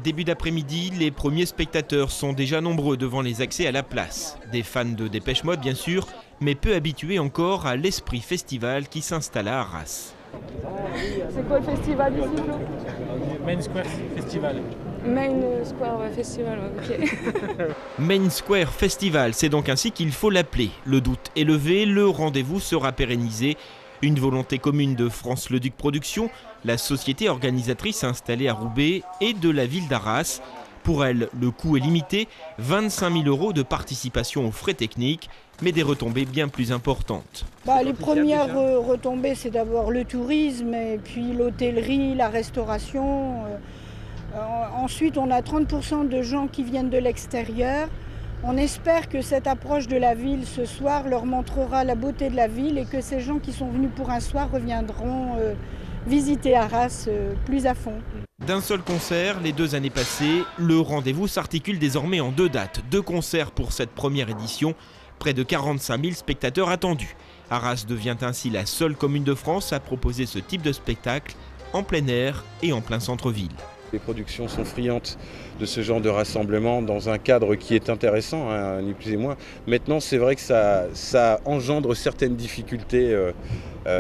Début d'après-midi, les premiers spectateurs sont déjà nombreux devant les accès à la place. Des fans de Dépêche Mode bien sûr, mais peu habitués encore à l'esprit festival qui s'installe à Arras. C'est quoi le festival ici, Flo? Main Square Festival. Main Square Festival, ok. Main Square Festival, c'est donc ainsi qu'il faut l'appeler. Le doute est levé, le rendez-vous sera pérennisé. Une volonté commune de France Le Duc Productions, la société organisatrice installée à Roubaix, et de la ville d'Arras. Pour elle, le coût est limité, 25 000 € de participation aux frais techniques, mais des retombées bien plus importantes. Les premières retombées, c'est d'abord le tourisme, et puis l'hôtellerie, la restauration. Ensuite, on a 30% de gens qui viennent de l'extérieur. On espère que cette approche de la ville ce soir leur montrera la beauté de la ville et que ces gens qui sont venus pour un soir reviendront visiter Arras plus à fond. D'un seul concert, les 2 années passées, le rendez-vous s'articule désormais en 2 dates. 2 concerts pour cette première édition, près de 45 000 spectateurs attendus. Arras devient ainsi la seule commune de France à proposer ce type de spectacle en plein air et en plein centre-ville. Les productions sont friandes de ce genre de rassemblement dans un cadre qui est intéressant, hein, ni plus ni moins. Maintenant, c'est vrai que ça engendre certaines difficultés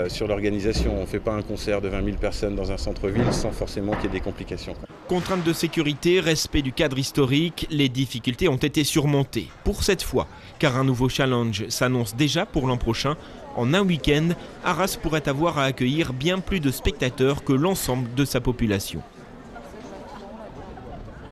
sur l'organisation. On ne fait pas un concert de 20 000 personnes dans un centre-ville sans forcément qu'il y ait des complications. Contraintes de sécurité, respect du cadre historique, les difficultés ont été surmontées. Pour cette fois, car un nouveau challenge s'annonce déjà pour l'an prochain. En un week-end, Arras pourrait avoir à accueillir bien plus de spectateurs que l'ensemble de sa population.